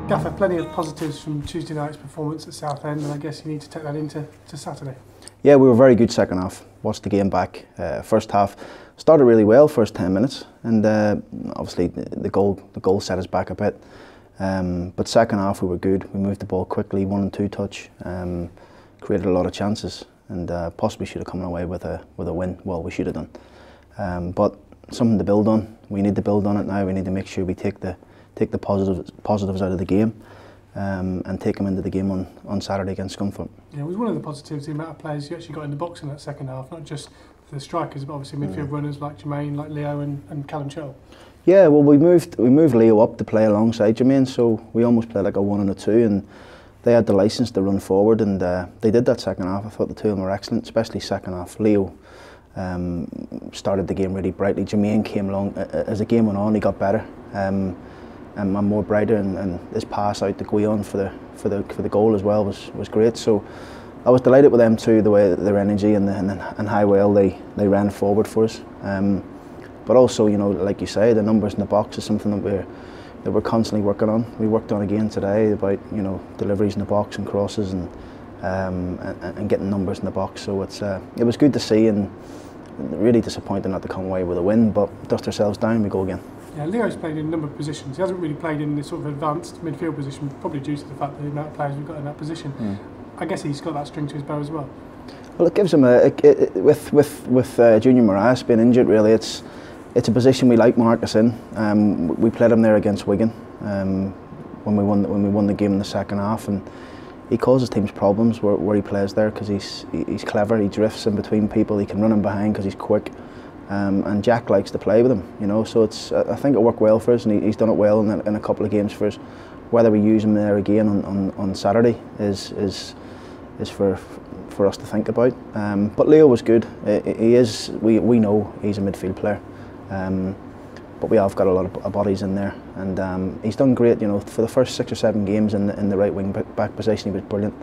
Gaffer, plenty of positives from Tuesday night's performance at Southend, and I guess you need to take that into Saturday. Yeah, we were very good second half. Watched the game back. First half started really well, first 10 minutes, and obviously the goal set us back a bit. But second half we were good. We moved the ball quickly, 1 and 2 touch, created a lot of chances, and possibly should have come away with a win. Well, we should have done. But something to build on. We need to build on it now. We need to make sure we take the positives out of the game, and take them into the game on Saturday against Scunthorpe. Yeah, it was one of the positives, the amount of players you actually got in the box in that second half, not just the strikers, but obviously midfield runners like Jermaine, like Leo and Callum Chell. Yeah, well, we moved Leo up to play alongside Jermaine, so we almost played like a 1 and a 2, and they had the licence to run forward, and they did that second half. I thought the two of them were excellent, especially second half. Leo started the game really brightly. Jermaine came along as the game went on. He got better. And more brighter, and his pass out to Guion for the goal as well was great. So I was delighted with them too, the way their energy and how well they ran forward for us. But also, you know, like you say, the numbers in the box is something that we're constantly working on. We worked on again today about, you know, deliveries in the box and crosses and getting numbers in the box. So it was good to see, and really disappointing not to come away with a win. But dust ourselves down, we go again. Yeah, Leo's played in a number of positions. He hasn't really played in this sort of advanced midfield position, probably due to the fact that the amount of players we've got in that position. I guess he's got that string to his bow as well. Well, it gives him with Junior Moraes being injured, really, it's a position we like Marcus in. We played him there against Wigan when we won the game in the second half, and he causes teams problems where he plays there because he's clever. He drifts in between people. He can run in behind because he's quick. And Jack likes to play with him, you know. So I think it worked well for us, and he's done it well in a couple of games for us. Whether we use him there again on Saturday is for us to think about. But Leo was good. We know he's a midfield player, but we have got a lot of bodies in there, and he's done great. You know, for the first 6 or 7 games in the right wing back position, he was brilliant.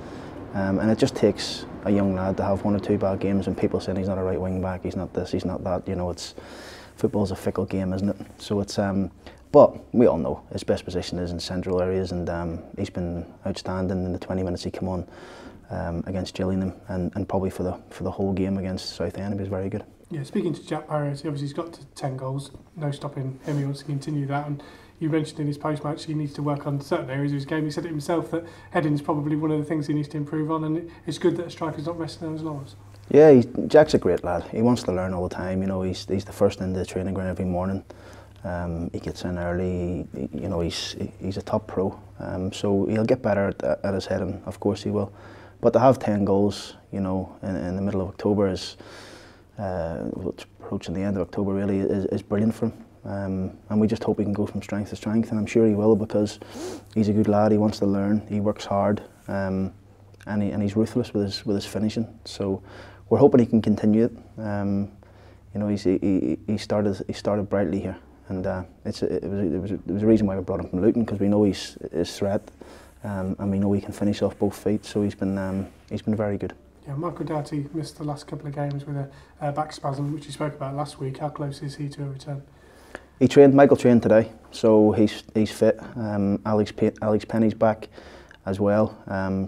And it just takes a young lad to have 1 or 2 bad games, and people saying he's not a right wing back, he's not this, he's not that. You know, football's a fickle game, isn't it? So but we all know his best position is in central areas, and he's been outstanding in the 20 minutes he came on against Gillingham, and probably for the whole game against Southend, he was very good. Yeah, speaking to Jack Barrios, he obviously has got to 10 goals, no stopping him. He wants to continue that, and you mentioned in his post-match he needs to work on certain areas of his game. He said it himself that heading is probably one of the things he needs to improve on, and it's good that a striker's not resting on his laurels. Yeah, Jack's a great lad. He wants to learn all the time. You know, he's the first into the training ground every morning. He gets in early. You know, he's a top pro. So he'll get better at his heading. Of course he will. But to have 10 goals, you know, in the middle of October is approaching the end of October really is brilliant for him. And we just hope he can go from strength to strength, and I'm sure he will, because he's a good lad. He wants to learn. He works hard, and he's ruthless with his finishing. So we're hoping he can continue it. You know, he started brightly here, and it was a reason why we brought him from Luton, because we know his threat, and we know he can finish off both feet. So he's been very good. Yeah, Michael Doughty missed the last couple of games with a back spasm, which he spoke about last week. How close is he to a return? Michael trained today, so he's fit. Alex Penny's back as well.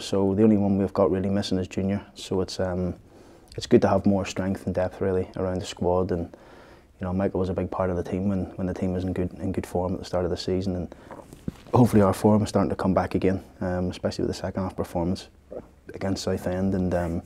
So the only one we've got really missing is Junior. So it's good to have more strength and depth really around the squad. And you know, Michael was a big part of the team when the team was in good form at the start of the season, and hopefully our form is starting to come back again, especially with the second half performance against Southend. And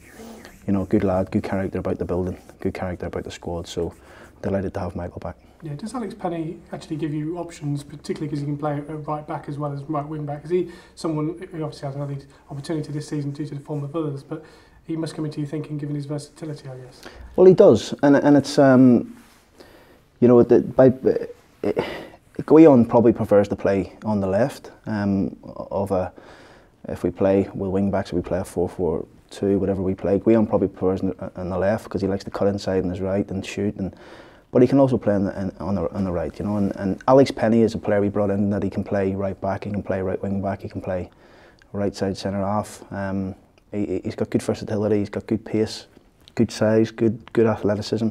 you know, good lad, good character about the building, good character about the squad. So delighted to have Michael back. Yeah, does Alex Penny actually give you options, particularly because he can play at right back as well as right wing back? Is he someone who obviously has another opportunity this season due to the form of others, but he must come into your thinking given his versatility, I guess? Well, he does, and it's you know, Guion probably prefers to play on the left if we play with wing backs, if we play a 4-4-2, whatever we play. Guion probably prefers on the left because he likes to cut inside on his right and shoot, but he can also play on the right, you know. And Alex Penny is a player we brought in that he can play right back, he can play right wing back, he can play right side centre half. He's got good versatility, he's got good pace, good size, good athleticism.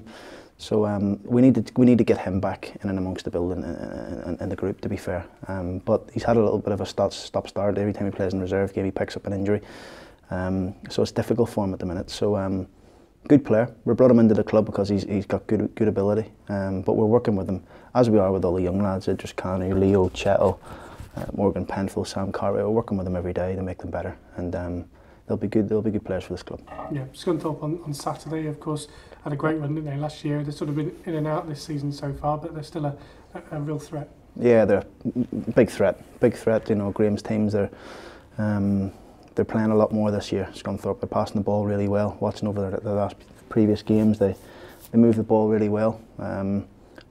So we need to get him back in and amongst the building in the group, to be fair. But he's had a little bit of a stop-start. Every time he plays in reserve game, he picks up an injury. So it's difficult for him at the minute. So good player. We brought him into the club because he's got good ability. But we're working with him, as we are with all the young lads, Idris Connery, Leo, Chettle, Morgan Penfield, Sam Cartwright. We're working with them every day to make them better. And they'll be good players for this club. Yeah, Scunthorpe on Saturday, of course, had a great run, didn't they, last year? They've sort of been in and out this season so far, but they're still a real threat. Yeah, they're a big threat. You know, Graham's teams, they're playing a lot more this year. Scunthorpe, they're passing the ball really well. Watching over the last previous games, they move the ball really well.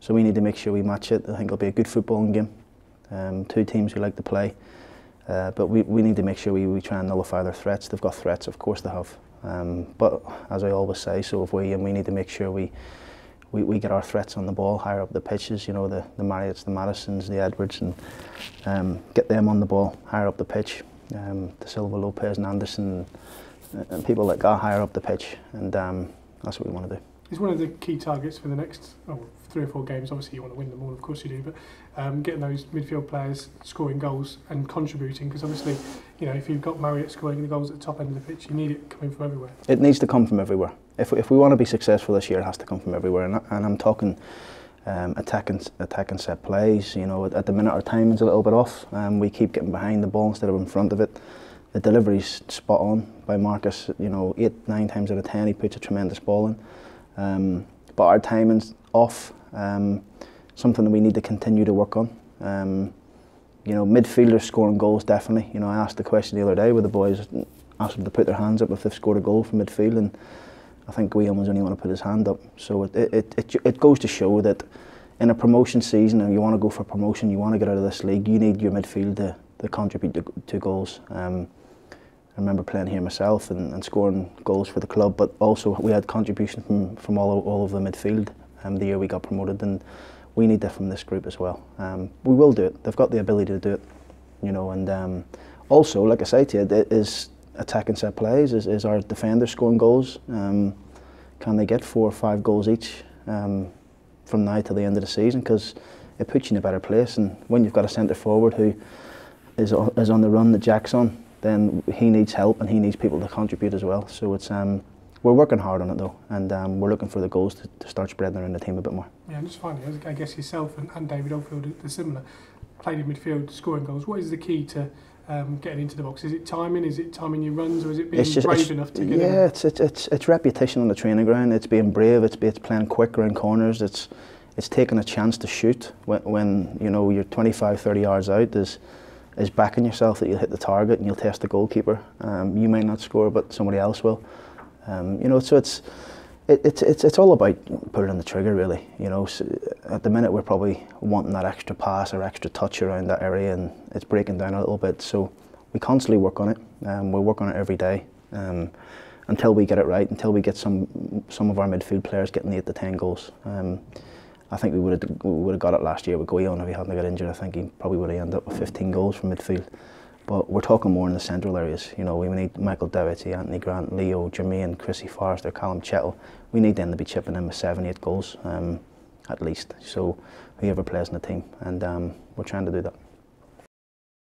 So we need to make sure we match it. I think it'll be a good footballing game. Two teams who like to play. But we need to make sure we try and nullify their threats. They've got threats, of course they have. But as I always say, so have we, and we need to make sure we get our threats on the ball higher up the pitches, you know, the Marriotts, the Madisons, the Edwards, and get them on the ball higher up the pitch. The Silva, Lopez and Anderson and people like that higher up the pitch, and that's what we want to do. It's one of the key targets for the next 3 or 4 games. Obviously you want to win them all, of course you do, but getting those midfield players scoring goals and contributing, because obviously, you know, if you've got Marriott scoring the goals at the top end of the pitch, you need it coming from everywhere. It needs to come from everywhere. If we want to be successful this year, it has to come from everywhere, and I'm talking attacking set plays. You know, at the minute our timing's a little bit off. We keep getting behind the ball instead of in front of it. The delivery's spot on by Marcus. You know, 8-9 times out of 10 he puts a tremendous ball in. But our timing's off, something that we need to continue to work on. You know, midfielders scoring goals, definitely. You know, I asked the question the other day with the boys, asked them to put their hands up if they've scored a goal from midfield, and I think Guillaume was the only one to put his hand up. So it goes to show that in a promotion season, and you want to go for promotion, you want to get out of this league, you need your midfield to contribute to goals. I remember playing here myself and scoring goals for the club, but also we had contribution from all of the midfield the year we got promoted, and we need that from this group as well. We will do it. They've got the ability to do it, you know. And also, like I say to you, it is attacking set plays. Is our defenders scoring goals? Can they get 4 or 5 goals each from now to the end of the season? Because it puts you in a better place. And when you've got a centre forward who is on the run that Jack's on, then he needs help and he needs people to contribute as well. So it's we're working hard on it though, and we're looking for the goals to start spreading around the team a bit more. Yeah, and just finally, I guess yourself and David Oldfield are similar. Played in midfield, scoring goals. What is the key to getting into the box? Is it timing? Is it timing your runs, or is it being brave enough to get in? Yeah, it's repetition on the training ground. It's being brave. It's playing quick around corners. It's taking a chance to shoot when you know you're 25-30 yards out. Is backing yourself that you'll hit the target and you'll test the goalkeeper. You may not score, but somebody else will. You know, so it's all about putting on the trigger, really. You know, so at the minute we're probably wanting that extra pass or extra touch around that area, and it's breaking down a little bit. So we constantly work on it. We work on it every day until we get it right. Until we get some of our midfield players getting 8 to 10 goals. I think we would have got it last year with Guillaume if he hadn't got injured. I think he probably would have ended up with 15 goals from midfield. But we're talking more in the central areas. You know, we need Michael Doherty, Anthony Grant, Leo, Jermaine, Chrissy Forrester, Callum Chettle. We need them to be chipping in with 7-8 goals at least. So whoever plays in the team, and we're trying to do that.